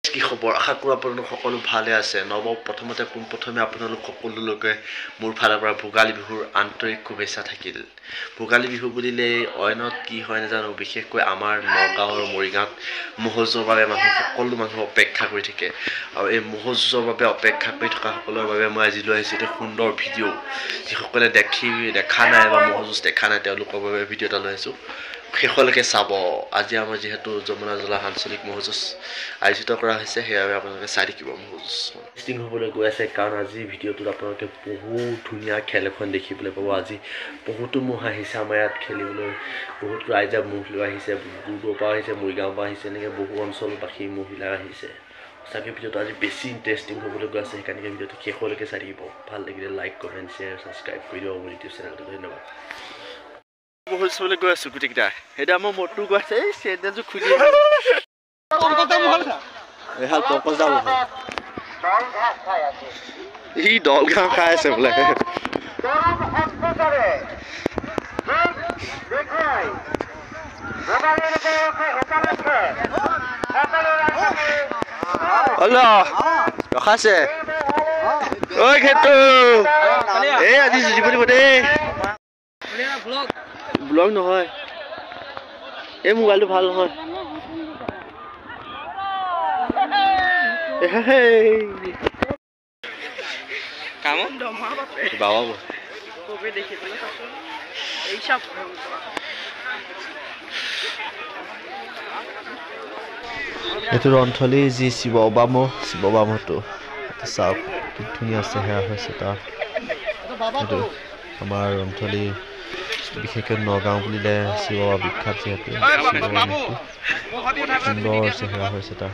কি খবৰ আশা কৰোঁ আপোনালোক সকলো ভালে আছে প্ৰথমতে পোনপ্ৰথমে আপোনালোক সকলোলৈকে মোৰ ফালৰ পৰা ভোগালী বিহুৰ আন্তৰিক শুভেচ্ছা থাকিল ভোগালী বিহু বুলিলে অইনত কি হয় নাজানো বিশেষকৈ আমাৰ নগাঁও আৰু মৰিগাঁৱত মহোৎসৱৰ বাবে সকলো মানুহ অপেক্ষা কৰি থাকে আৰু এই মহোৎসৱৰ বাবে অপেক্ষা কৰি থকা সকলৰ বাবে মই আজি লৈ আহিছোঁ এটা সুন্দৰ ভিডিঅ' যিসকলে দেখা নাই বা মহোৎসৱ দেখা নাই তেওঁলোকৰ বাবে ভিডিঅ' এটা লৈ আহিছোঁ শেষলৈকে চাব আজি আমাৰ যিহেতু যমুনা জলা আঞ্চলিক মহোৎসৱ আয়োজিত কৰা হৈছে সেইবাবে আপোনালোকে চাই থাকিব মহোৎসৱ ইণ্টাৰেষ্টিং হ'বলৈ গৈ আছে কাৰণ আজি ভিডিঅ'টোত আপোনালোকে বহুত ধুনীয়া খেল এখন দেখিবলৈ পাব আজি বহুতো মহ আহিছে আমাৰ ইয়াত খেলিবলৈ বহুত ৰাইজে মহ লৈ আহিছে দূৰৰ পৰা আহিছে মৰিগাঁৱৰ পৰা আহিছে এনেকৈ বহু অঞ্চলবাসী মহিলা আহিছে সঁচাকৈ ভিডিঅ'টো আজি বেছি ইণ্টাৰেষ্টিং হ'বলৈ গৈ আছে সেইকাৰণে ভিডিঅ'টো শেষলৈকে চাই থাকিব ভাল লাগিলে লাইক কমেণ্ট শ্বেয়াৰ ছাবস্ক্ৰাইব কৰি দিব মোৰ ইউটিউব চেনেলটো ধন্যবাদ মহোৎসৱলৈ গৈ আছোঁ গোটেইকেইটা এতিয়া মই মদটো গৈ আছে এই চেণ্ডেলযোৰ খুলি এহাল পকজ যাব সি দল ঘাঁহ খাই আছে বোলে ৰখাইছে ঐ খেতু এই আজি যুঁজিব দিব দেই ব্লগ নহয় এই মোবাইলটো ভাল নহয় এইটো ৰন্থলী যি শিৱ বামটো চাওক কি ধুনীয়া চেহেৰা হৈছে তাৰ এইটো আমাৰ ৰন্থলী বিশেষকৈ নগাঁও বুলিলে শিৱ বাবা বিখ্যাত যিহেতু সুন্দৰ চেহেৰা হৈছে তাৰ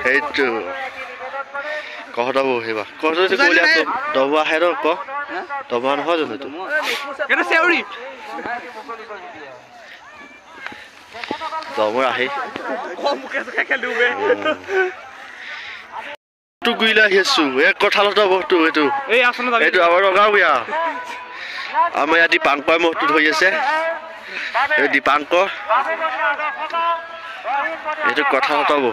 সেইটো কহতাব হেবা কহতো কইলা দবা হেৰ ক দবা নহয় জানো তো এটা সেউৰি দবৰ আহে কমকে খেলুবে তো গুইলা হেছু এক কথালটা বস্তু এটো এই আসনা যাবি এটো আমাৰ গাঁওয়া আমাৰ ইয়াত দীপাংকৰ মহটো ধৰি আছে এই দীপাংকৰ এইটো কথা হতাব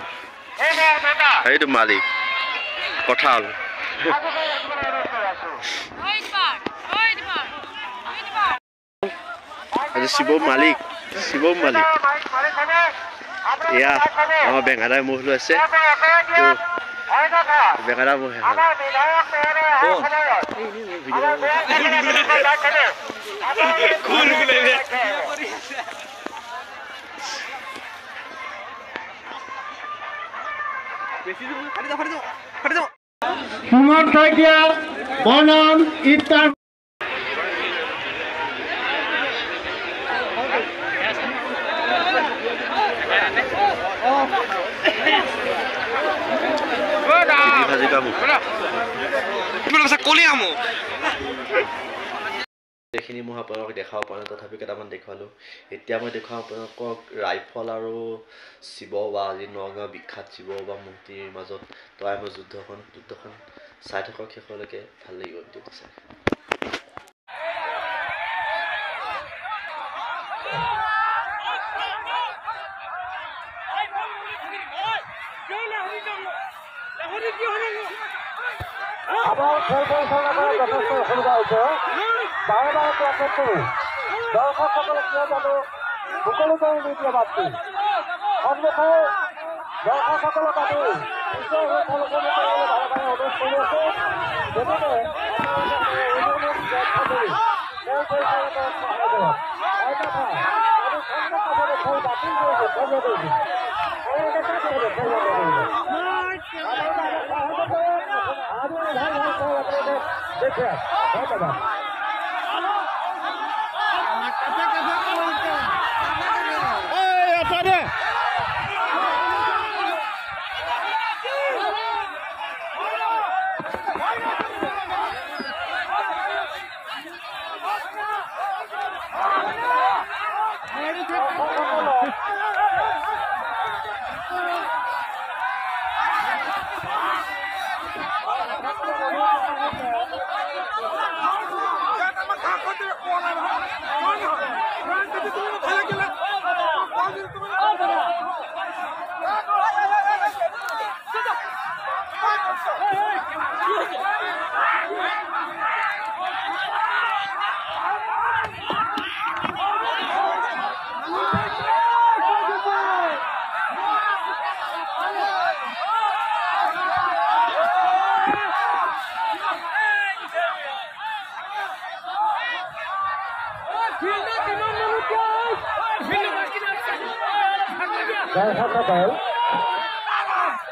এইটো মালিক কথা হল শিৱ মালিক এয়া আমাৰ বেঙাদাই মহ লৈ আছে বেঙাদা মহ সুমন শইকীয়া বনাম ইফতাৰ এইখিনি মই আপোনালোকক দেখাব পৰা নাই তথাপি কেইটামান দেখুৱালোঁ এতিয়া মই দেখুৱাম আপোনালোকক ৰাইফল আৰু শিৱ বা আজি নগাঁও বিখ্যাত শিৱ বা মূৰ্তিৰ মাজত তই মই যুদ্ধখন চাই থাকক শেষলৈকে ভাল লাগিব ভিডিঅ'টো চাই আমাৰ খেল পৰিচালনা কৰাত যথেষ্ট অসুবিধা হৈছে বাৰে বাৰে প্ৰশ্ন কৰোঁ দৰ্শকসকলে কিয় জানো মুকলিকৈ নিদিয়ে মাতৃ সন্মুখে দৰ্শকসকলক আমি নিজৰ খেলসমূহ কৰিবলৈ বাৰে বাৰে অনুৰোধ কৰি আছো গতিকে খেল পৰিচালনা কৰাত সহায় কৰক অন্যথা আমি সম্পূৰ্ণভাৱে খেল বাতিল কৰিছোঁ খেল কৰিছোঁ ধন্যবাদ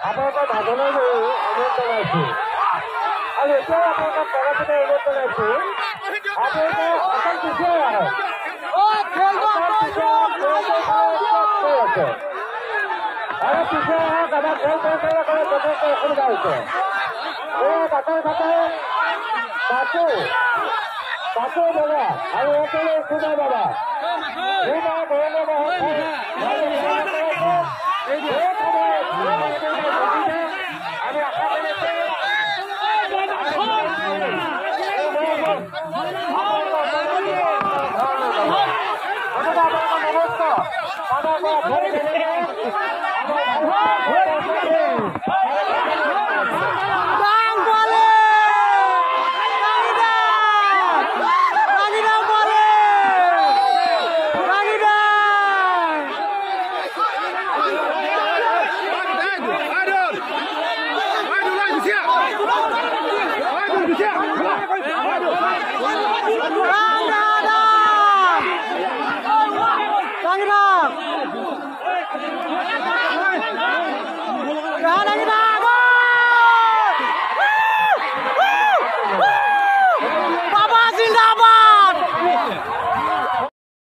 আপোনালোকৰ ভাজনৰ অনুৰোধ জনাইছোঁ আৰু এতিয়াও আপোনালোকৰ প্ৰগতিতে অনুৰোধ জনাইছোঁ আপোনালোকে অকল পিছুৱাই আহক আৰু পিছুৱাই আহক আমাৰ খেল পৰিচালনা যথেষ্ট অসুবিধা হৈছে এই বাটৰ ঘাটে বাটু বাবা আৰু একেলগে সুমা বাবা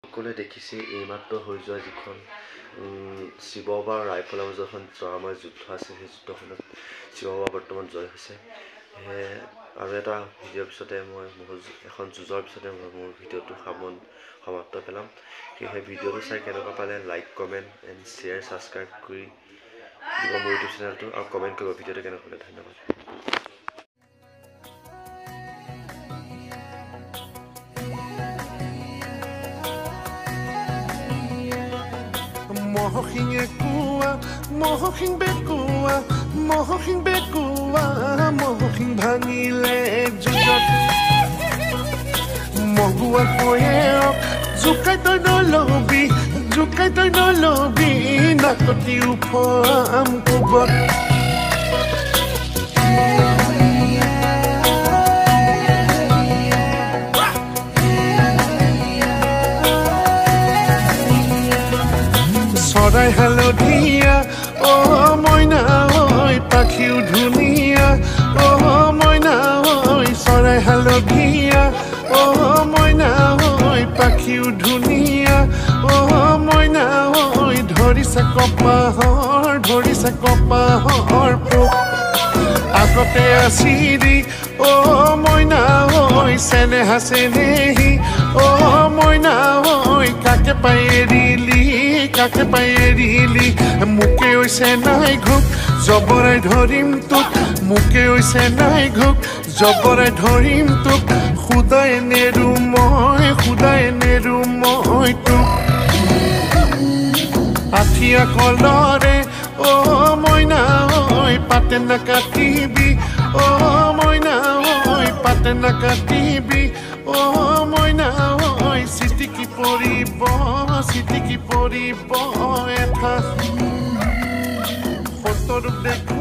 সকলোৱে দেখিছে এইমাত্ৰ হৈ যোৱা যিখন শিৱবাৰ ৰাইফলৰ মাজত এখন আমাৰ যুদ্ধ আছে সেই যুদ্ধখনত শিৱবাৰ বৰ্তমান জয় হৈছে আৰু এটা ভিডিঅ'ৰ পিছতে মই এখন যুঁজৰ পিছতে মই মোৰ ভিডিঅ'টো সমাপ্ত পেলাম সেয়েহে ভিডিঅ'টো চাই কেনেকুৱা পালে like comment and share subscribe কৰি দিব মোৰ ইউটিউব চেনেলটো আৰু কমেণ্ট কৰিব ভিডিঅ'টো কেনেকুৱা পালে ধন্যবাদ মহসিং বেকুয়া মহসিং ভাঙিলে যুগত মগুৱা কয়েক জুকাই তই নলবি নাকতি উফাম কোবত চৰাই হালধীয়া মইনা ঐ পাখিও ধুনীয়া মইনা ঐ চৰাই হালধীয়া মইনা ঐ পাখিও ধুনীয়া মইনা ঐ ধৰিছে কপাহৰ পোক আগতে আছিলি মইনা ঐ চেনেহা চেনেহী মইনা ঐ কাকে পাই এৰিলি মোকে হৈছে নাই ঘোক জবৰাই ধৰিম তোক মোকে হৈছে নাই ঘোক জবৰাই ধৰিম তোক খুদাই নেৰু মই তোক আঠিয়া কলৰে মইনা ঐ পাতে নাকাটিবি মইনা ঐ পাতে নাকাটিবি মইনা ঐ চিটিকি পৰিব এটা সত্য ৰূপ দেখ